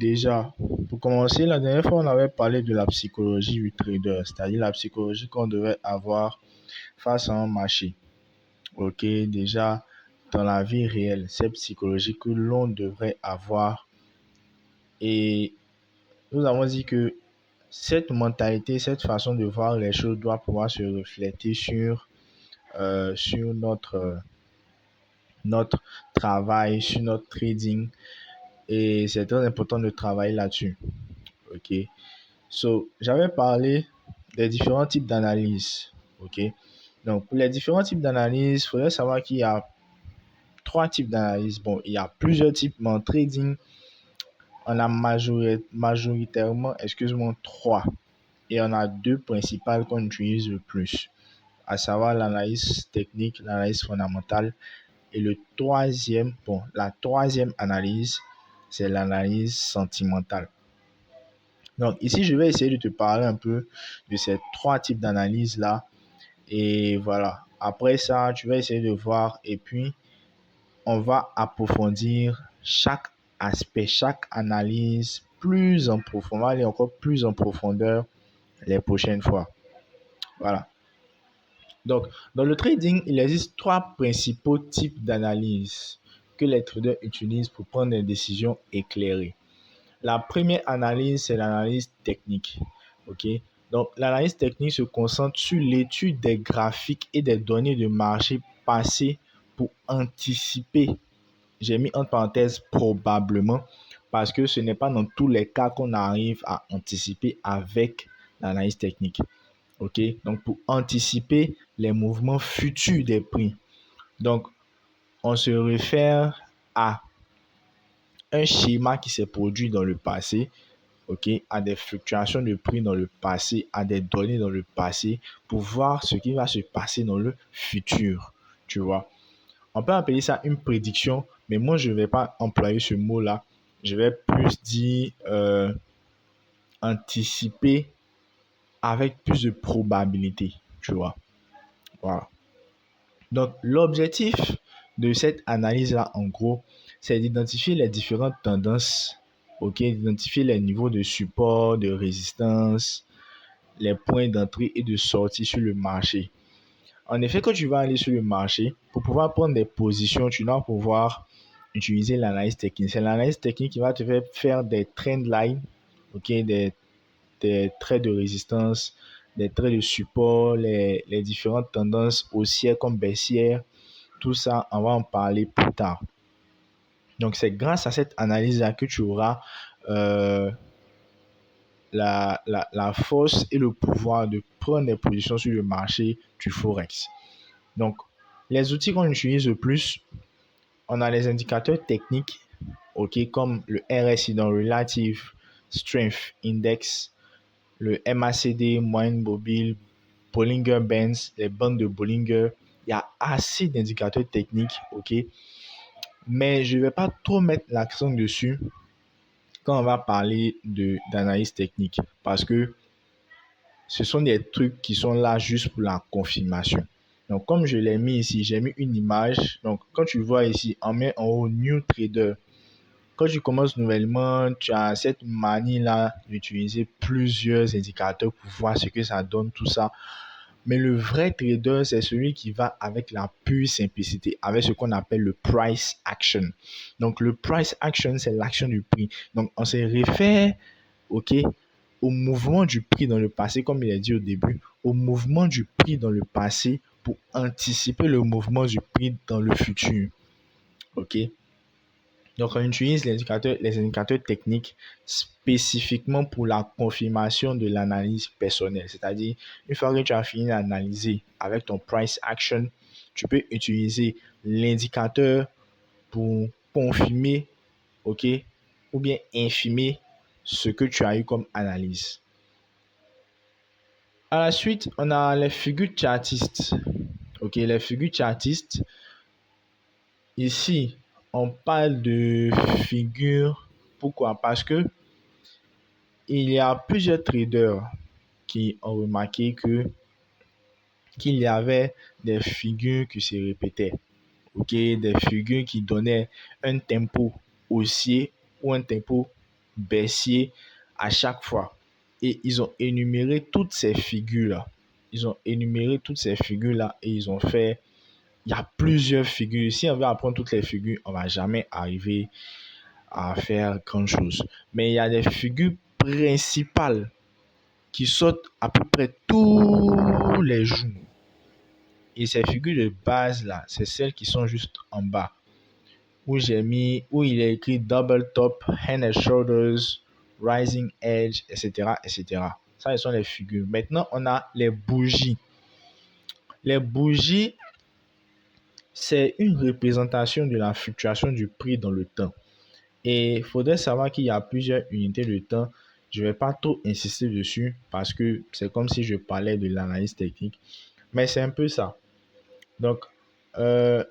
déjà, pour commencer, la dernière fois, on avait parlé de la psychologie du trader, c'est-à-dire la psychologie qu'on devait avoir face à un marché. Ok, déjà, dans la vie réelle, cette psychologie que l'on devrait avoir. Et nous avons dit que cette mentalité, cette façon de voir les choses doit pouvoir se refléter sur notre travail, sur notre trading. Et c'est très important de travailler là-dessus. OK. So, j'avais parlé des différents types d'analyses. OK. Donc, pour les différents types d'analyses, il faudrait savoir qu'il y a trois types d'analyses. Bon, il y a plusieurs types, mais en trading, on a majoritairement, excuse-moi, trois. Et on a deux principales qu'on utilise le plus, à savoir l'analyse technique, l'analyse fondamentale. Et la troisième analyse, c'est l'analyse sentimentale. Donc ici, je vais essayer de te parler un peu de ces trois types d'analyses-là. Et voilà, après ça, tu vas essayer de voir et puis on va approfondir chaque aspect, chaque analyse plus en profondeur, aller encore plus en profondeur les prochaines fois. Voilà. Donc, dans le trading, il existe trois principaux types d'analyses que les traders utilisent pour prendre des décisions éclairées. La première analyse, c'est l'analyse technique. OK? Donc, l'analyse technique se concentre sur l'étude des graphiques et des données de marché passées pour anticiper. J'ai mis entre parenthèses probablement parce que ce n'est pas dans tous les cas qu'on arrive à anticiper avec l'analyse technique. OK? Donc, pour anticiper les mouvements futurs des prix. Donc, on se réfère à un schéma qui s'est produit dans le passé, OK, à des fluctuations de prix dans le passé, à des données dans le passé, pour voir ce qui va se passer dans le futur, tu vois. On peut appeler ça une prédiction, mais moi, je ne vais pas employer ce mot-là. Je vais plus dire anticiper avec plus de probabilité, tu vois. Voilà. Donc, l'objectif de cette analyse-là, en gros, c'est d'identifier les différentes tendances, ok, d'identifier les niveaux de support, de résistance, les points d'entrée et de sortie sur le marché. En effet, quand tu vas aller sur le marché, pour pouvoir prendre des positions, tu dois pouvoir utiliser l'analyse technique. C'est l'analyse technique qui va te faire des trend lines, ok, des traits de résistance, des traits de support, les différentes tendances haussières comme baissières. Tout ça, on va en parler plus tard. Donc, c'est grâce à cette analyse-là que tu auras euh, la force et le pouvoir de prendre des positions sur le marché du Forex. Donc, les outils qu'on utilise le plus, on a les indicateurs techniques, ok, comme le RSI, donc Relative Strength Index, le MACD, moyenne mobile, Bollinger Bands, les bandes de Bollinger. Il y a assez d'indicateurs techniques, ok, mais je ne vais pas trop mettre l'accent dessus quand on va parler d'analyse technique parce que ce sont des trucs qui sont là juste pour la confirmation. Donc, comme je l'ai mis ici, j'ai mis une image. Donc, quand tu vois ici, on met en haut New Trader. Quand tu commences nouvellement, tu as cette manie-là d'utiliser plusieurs indicateurs pour voir ce que ça donne, tout ça. Mais le vrai trader, c'est celui qui va avec la pure simplicité, avec ce qu'on appelle le price action. Donc, le price action, c'est l'action du prix. Donc, on se réfère, OK, au mouvement du prix dans le passé, comme il a dit au début, au mouvement du prix dans le passé pour anticiper le mouvement du prix dans le futur. OK? Donc, on utilise les indicateurs techniques spécifiquement pour la confirmation de l'analyse personnelle. C'est-à-dire, une fois que tu as fini d'analyser avec ton price action, tu peux utiliser l'indicateur pour confirmer, OK, ou bien infirmer ce que tu as eu comme analyse. À la suite, on a les figures chartistes. OK, les figures chartistes. Ici, on parle de figures. Pourquoi? Parce que il y a plusieurs traders qui ont remarqué qu'il y avait des figures qui se répétaient. OK, des figures qui donnaient un tempo haussier ou un tempo baissier à chaque fois. Et ils ont énuméré toutes ces figures-là. Ils ont énuméré toutes ces figures-là et ils ont fait... Il y a plusieurs figures. Si on veut apprendre toutes les figures, on va jamais arriver à faire grand chose. Mais il y a des figures principales qui sortent à peu près tous les jours. Et ces figures de base là, c'est celles qui sont juste en bas. Où il est écrit double top, head and shoulders, rising edge, etc., etc. Ça, ce sont les figures. Maintenant, on a les bougies. Les bougies, c'est une représentation de la fluctuation du prix dans le temps. Et il faudrait savoir qu'il y a plusieurs unités de temps. Je ne vais pas trop insister dessus parce que c'est comme si je parlais de l'analyse technique. Mais c'est un peu ça. Donc, on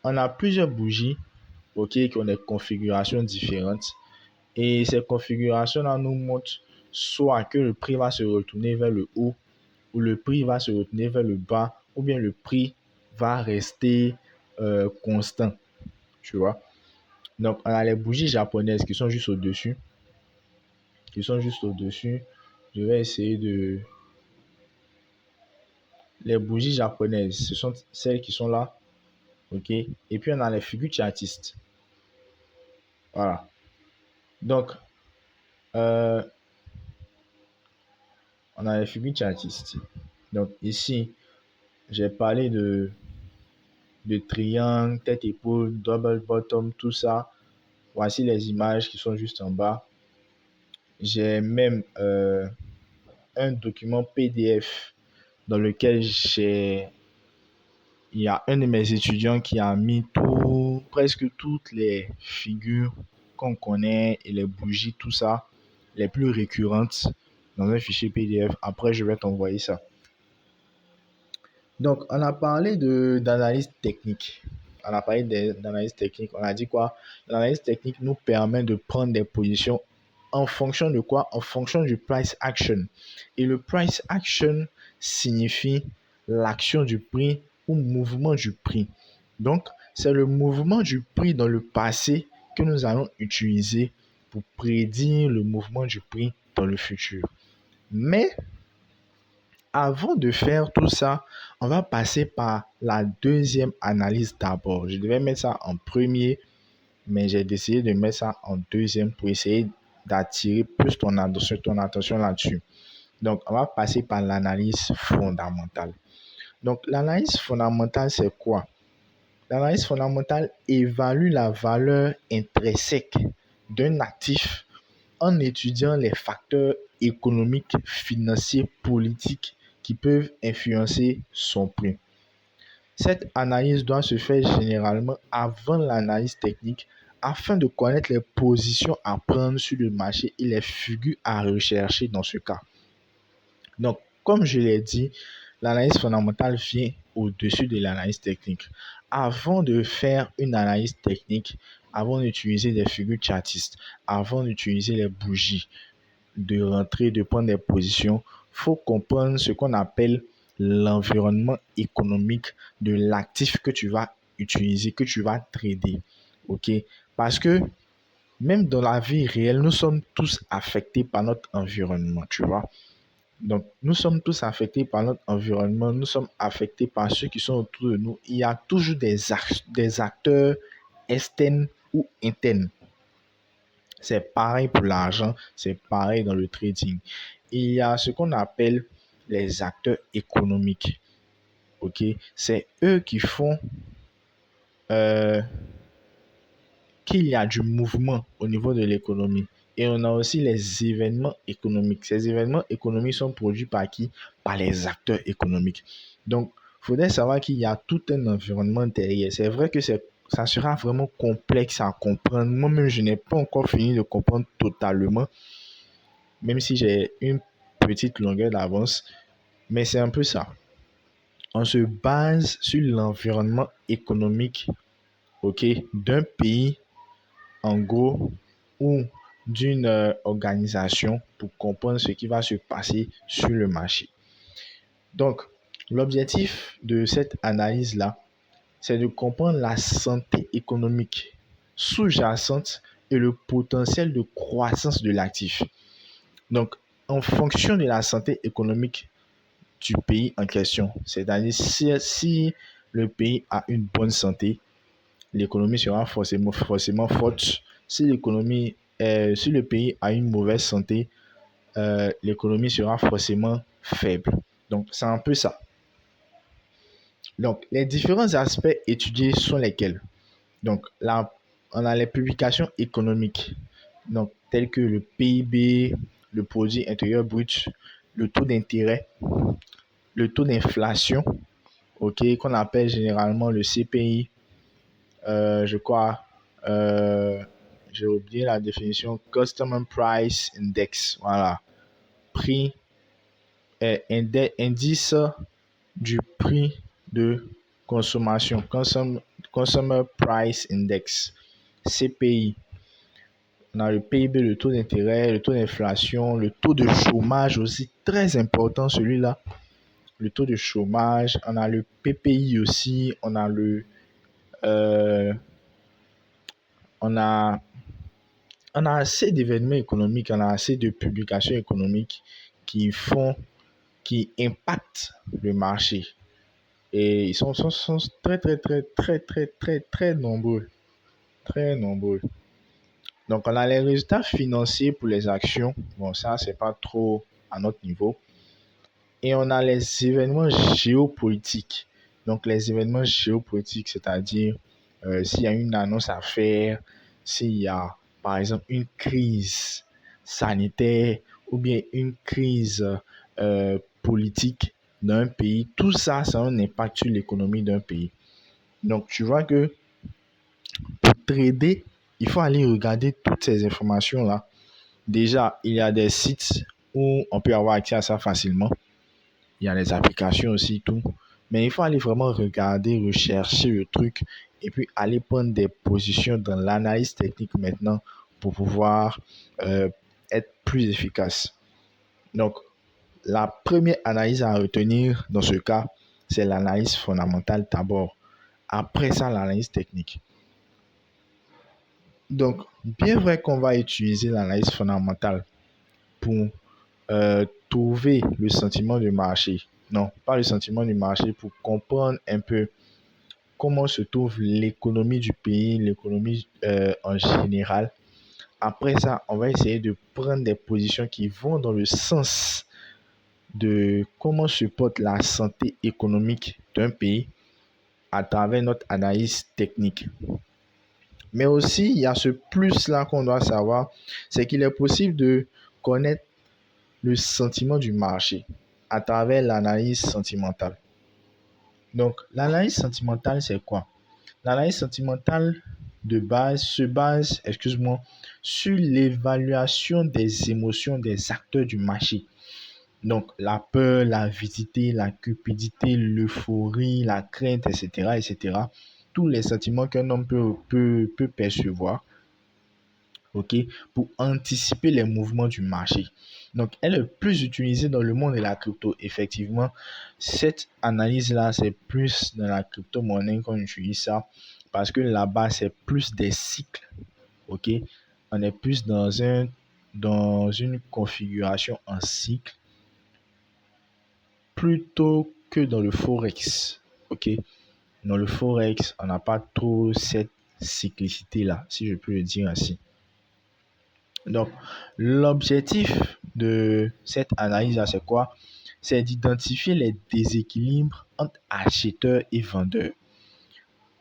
a plusieurs bougies, ok, qui ont des configurations différentes. Et ces configurations-là nous montrent soit que le prix va se retourner vers le haut, ou le prix va se retourner vers le bas, ou bien le prix va rester constant. Tu vois? Donc, on a les bougies japonaises qui sont juste au-dessus. Je vais essayer de... Les bougies japonaises, ce sont celles qui sont là. OK? Et puis, on a les figures chartistes. Voilà. Donc, euh, on a les figures chartistes. Donc, ici, j'ai parlé de triangle, tête, épaule, double bottom, tout ça. Voici les images qui sont juste en bas. J'ai même un document PDF dans lequel il y a un de mes étudiants qui a mis presque toutes les figures qu'on connaît et les bougies, tout ça, les plus récurrentes dans un fichier PDF. Après, je vais t'envoyer ça. Donc, on a parlé d'analyse technique. On a parlé d'analyse technique. On a dit quoi? L'analyse technique nous permet de prendre des positions en fonction de quoi? En fonction du price action. Et le price action signifie l'action du prix ou mouvement du prix. Donc, c'est le mouvement du prix dans le passé que nous allons utiliser pour prédire le mouvement du prix dans le futur. Mais avant de faire tout ça, on va passer par la deuxième analyse d'abord. Je devais mettre ça en premier, mais j'ai décidé de mettre ça en deuxième pour essayer d'attirer plus ton attention là-dessus. Donc, on va passer par l'analyse fondamentale. Donc, l'analyse fondamentale, c'est quoi? L'analyse fondamentale évalue la valeur intrinsèque d'un actif en étudiant les facteurs économiques, financiers, politiques qui peuvent influencer son prix. Cette analyse doit se faire généralement avant l'analyse technique afin de connaître les positions à prendre sur le marché et les figures à rechercher dans ce cas. Donc, comme je l'ai dit, l'analyse fondamentale vient au-dessus de l'analyse technique. Avant de faire une analyse technique, avant d'utiliser des figures chartistes, avant d'utiliser les bougies, de rentrer, de prendre des positions, il faut comprendre ce qu'on appelle l'environnement économique de l'actif que tu vas utiliser, que tu vas trader. OK? Parce que même dans la vie réelle, nous sommes tous affectés par notre environnement, tu vois. Donc, nous sommes tous affectés par notre environnement, nous sommes affectés par ceux qui sont autour de nous. Il y a toujours des acteurs externes ou internes. C'est pareil pour l'argent, c'est pareil dans le trading. Il y a ce qu'on appelle les acteurs économiques. OK? C'est eux qui font euh, qu'il y a du mouvement au niveau de l'économie. Et on a aussi les événements économiques. Ces événements économiques sont produits par qui? Par les acteurs économiques. Donc, il faudrait savoir qu'il y a tout un environnement derrière. C'est vrai que ça sera vraiment complexe à comprendre. Moi-même, je n'ai pas encore fini de comprendre totalement, même si j'ai une petite longueur d'avance. Mais c'est un peu ça. On se base sur l'environnement économique, ok, d'un pays, en gros, ou d'une organisation pour comprendre ce qui va se passer sur le marché. Donc, l'objectif de cette analyse-là, c'est de comprendre la santé économique sous-jacente et le potentiel de croissance de l'actif. Donc, en fonction de la santé économique du pays en question, c'est-à-dire si le pays a une bonne santé, l'économie sera forcément forte. Si le pays a une mauvaise santé, l'économie sera forcément faible. Donc, c'est un peu ça. Donc, les différents aspects étudiés sont lesquels? Donc, là, on a les publications économiques, donc, telles que le PIB, le produit intérieur brut, le taux d'intérêt, le taux d'inflation, ok, qu'on appelle généralement le CPI, je crois, euh, j'ai oublié la définition, Customer Price Index, voilà, prix, indice du prix de consommation, Consumer Price Index, CPI. On a le PIB, le taux d'intérêt, le taux d'inflation, le taux de chômage aussi, très important celui-là. Le taux de chômage, on a le PPI aussi, euh, on a, on a assez d'événements économiques, on a assez de publications économiques qui qui impactent le marché. Et ils sont très, très, très, très, très, très, très nombreux. Très nombreux. Donc, on a les résultats financiers pour les actions. Bon, ça, c'est pas trop à notre niveau. Et on a les événements géopolitiques. Donc, les événements géopolitiques, c'est-à-dire s'il y a une annonce à faire, s'il y a, par exemple, une crise sanitaire ou bien une crise politique d'un pays, tout ça, ça a un impact sur l'économie d'un pays. Donc, tu vois que pour trader, il faut aller regarder toutes ces informations-là. Déjà, il y a des sites où on peut avoir accès à ça facilement. Il y a les applications aussi, tout. Mais il faut aller vraiment regarder, rechercher le truc et puis aller prendre des positions dans l'analyse technique maintenant pour pouvoir euh, être plus efficace. Donc, la première analyse à retenir dans ce cas, c'est l'analyse fondamentale d'abord. Après ça, l'analyse technique. Donc, bien vrai qu'on va utiliser l'analyse fondamentale pour trouver le sentiment du marché. Non, pas le sentiment du marché, pour comprendre un peu comment se trouve l'économie du pays, l'économie en général. Après ça, on va essayer de prendre des positions qui vont dans le sens de comment se porte la santé économique d'un pays à travers notre analyse technique. Mais aussi, il y a ce plus-là qu'on doit savoir, c'est qu'il est possible de connaître le sentiment du marché à travers l'analyse sentimentale. Donc, l'analyse sentimentale, c'est quoi? L'analyse sentimentale de base se base, excuse-moi, sur l'évaluation des émotions des acteurs du marché. Donc, la peur, l'avidité, la cupidité, l'euphorie, la crainte, etc., etc. Tous les sentiments qu'un homme peut percevoir, ok, pour anticiper les mouvements du marché. Donc, elle est plus utilisée dans le monde de la crypto. Effectivement, cette analyse-là, c'est plus dans la crypto-monnaie qu'on utilise ça parce que là-bas, c'est plus des cycles, ok. On est plus dans une configuration en cycle plutôt que dans le forex, ok. Dans le forex, on n'a pas trop cette cyclicité-là, si je peux le dire ainsi. Donc, l'objectif de cette analyse-là, c'est quoi? C'est d'identifier les déséquilibres entre acheteurs et vendeurs.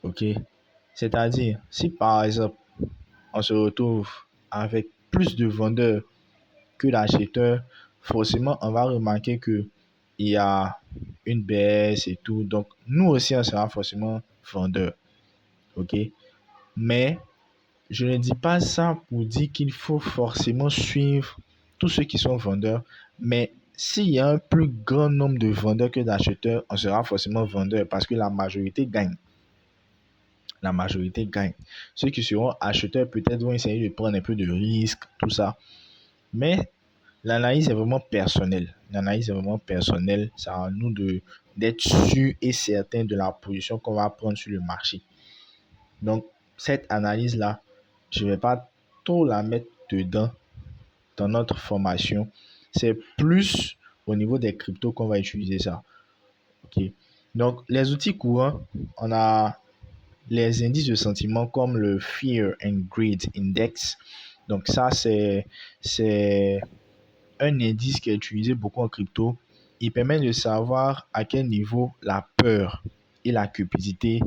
OK? C'est-à-dire, si par exemple, on se retrouve avec plus de vendeurs que d'acheteurs, forcément, on va remarquer que il y a une baisse et tout. Donc, nous aussi, on sera forcément vendeurs. OK? Mais je ne dis pas ça pour dire qu'il faut forcément suivre tous ceux qui sont vendeurs, mais s'il y a un plus grand nombre de vendeurs que d'acheteurs, on sera forcément vendeur parce que la majorité gagne. La majorité gagne. Ceux qui seront acheteurs peut-être vont essayer de prendre un peu de risque, tout ça. Mais l'analyse est vraiment personnelle. L'analyse est vraiment personnelle. C'est à nous d'être sûr et certain de la position qu'on va prendre sur le marché. Donc, cette analyse-là, je ne vais pas trop la mettre dedans dans notre formation. C'est plus au niveau des cryptos qu'on va utiliser ça. OK. Donc, les outils courants, on a les indices de sentiment comme le Fear and Greed Index. Donc, ça, c'est un indice qui est utilisé beaucoup en crypto. Il permet de savoir à quel niveau la peur et la cupidité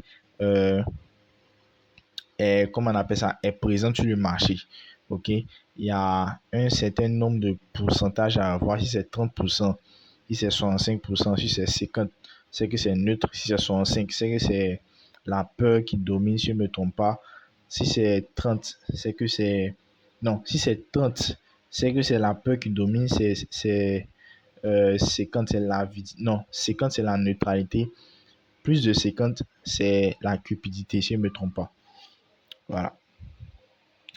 comment on appelle ça, est présente sur le marché. OK? Il y a un certain nombre de pourcentages à avoir. Si c'est 30%, si c'est 65%, si c'est 50%, c'est que c'est neutre. Si c'est 65%, c'est que c'est la peur qui domine, si je ne me trompe pas. Si c'est 30, c'est que c'est... Non, si c'est 30, c'est que c'est la peur qui domine. C'est quand c'est la vie. Non, c'est quand c'est la neutralité. Plus de 50, c'est la cupidité, si je ne me trompe pas. Voilà.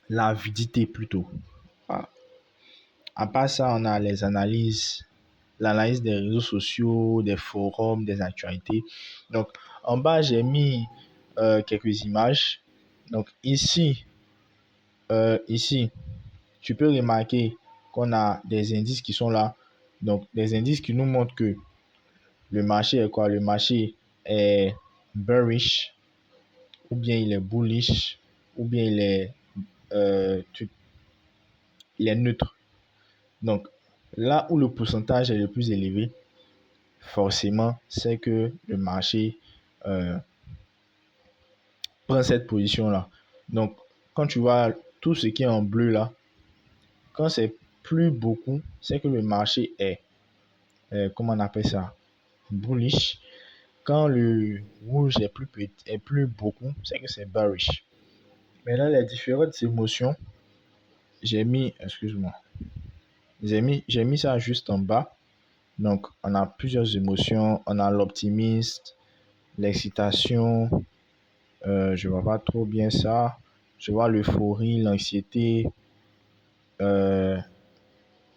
L'avidité plutôt. Voilà. À part ça, on a l'analyse des réseaux sociaux, des forums, des actualités. Donc, en bas, j'ai mis quelques images. Donc, ici, tu peux remarquer qu'on a des indices qui sont là. Donc, des indices qui nous montrent que le marché est quoi? Le marché est bearish, ou bien il est bullish, ou bien euh, il est neutre. Donc, là où le pourcentage est le plus élevé, forcément, c'est que le marché euh, prend cette position-là. Donc, quand tu vois tout ce qui est en bleu là, quand c'est plus beaucoup, c'est que le marché est, comment on appelle ça, bullish. Quand le rouge est plus petit, est plus beaucoup, c'est que c'est bearish. Maintenant, les différentes émotions, excuse-moi, j'ai mis ça juste en bas. Donc, on a plusieurs émotions. On a l'optimisme, l'excitation. Je vois pas trop bien ça. Je vois l'euphorie, l'anxiété, euh,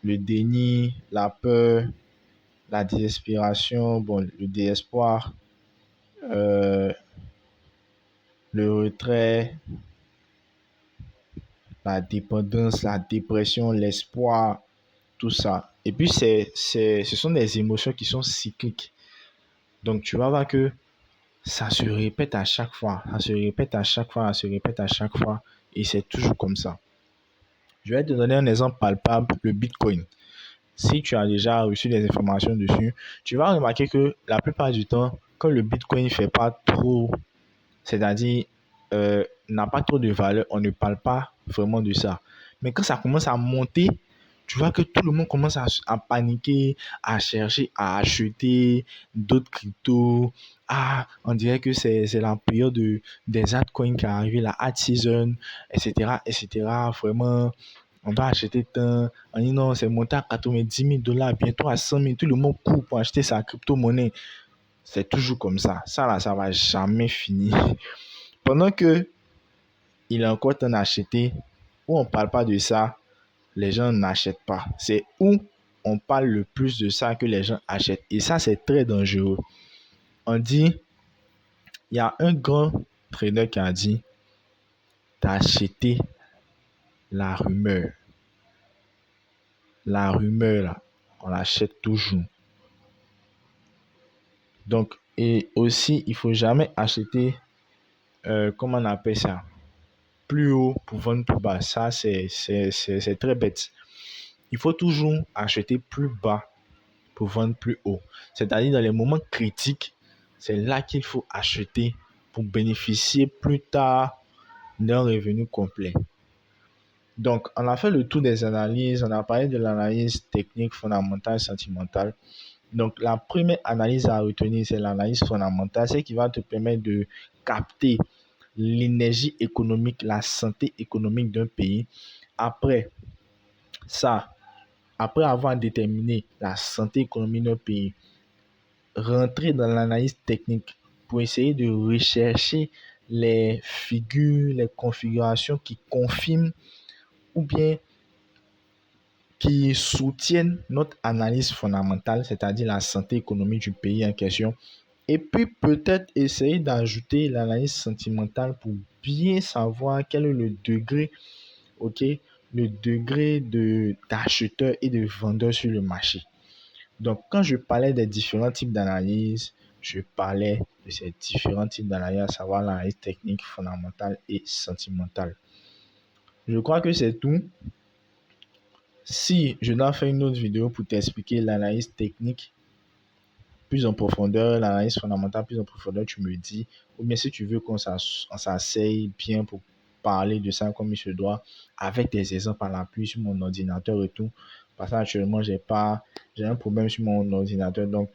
le déni, la peur, la désespération, bon, le désespoir, euh, le retrait, la dépendance, la dépression, l'espoir, tout ça. Et puis, ce sont des émotions qui sont cycliques. Donc, tu vas voir que ça se répète à chaque fois, ça se répète à chaque fois, ça se répète à chaque fois, et c'est toujours comme ça. Je vais te donner un exemple palpable, le Bitcoin. Si tu as déjà reçu des informations dessus, tu vas remarquer que la plupart du temps, quand le Bitcoin ne fait pas trop, c'est-à-dire n'a pas trop de valeur, on ne parle pas vraiment de ça. Mais quand ça commence à monter, tu vois que tout le monde commence à paniquer, à chercher, à acheter d'autres cryptos. Ah, on dirait que c'est la période des altcoins qui arrive, la alt season, etc., etc. Vraiment, on va acheter tant. On dit non, c'est monté à 90 000 $, bientôt à 100 000. Tout le monde court pour acheter sa crypto-monnaie. C'est toujours comme ça. Ça, là, ça va jamais finir. Pendant que il est encore temps d'acheter, où on ne parle pas de ça, les gens n'achètent pas. C'est où on parle le plus de ça que les gens achètent. Et ça, c'est très dangereux. On dit, il y a un grand trader qui a dit d'acheter la rumeur. La rumeur, là, on l'achète toujours. Donc, et aussi, il ne faut jamais acheter, comment on appelle ça, plus haut pour vendre plus bas. Ça, c'est très bête. Il faut toujours acheter plus bas pour vendre plus haut. C'est-à-dire dans les moments critiques, c'est là qu'il faut acheter pour bénéficier plus tard d'un revenu complet. Donc, on a fait le tour des analyses, on a parlé de l'analyse technique, fondamentale, sentimentale. Donc, la première analyse à retenir, c'est l'analyse fondamentale, c'est qui va te permettre de capter l'énergie économique, la santé économique d'un pays. Après ça, après avoir déterminé la santé économique d'un pays, rentrer dans l'analyse technique pour essayer de rechercher les figures, les configurations qui confirment ou bien qui soutiennent notre analyse fondamentale, c'est-à-dire la santé économique du pays en question. Et puis peut-être essayer d'ajouter l'analyse sentimentale pour bien savoir quel est le degré ok, le degré d'acheteur et de vendeur sur le marché. Donc, quand je parlais des différents types d'analyse, je parlais de ces différents types d'analyse, à savoir l'analyse technique, fondamentale et sentimentale. Je crois que c'est tout. Si je dois faire une autre vidéo pour t'expliquer l'analyse technique plus en profondeur, l'analyse fondamentale plus en profondeur, tu me dis. Ou bien si tu veux qu'on s'asseye bien pour parler de ça comme il se doit, avec des exemples à l'appui sur mon ordinateur et tout. Parce qu'actuellement, j'ai un problème sur mon ordinateur. Donc,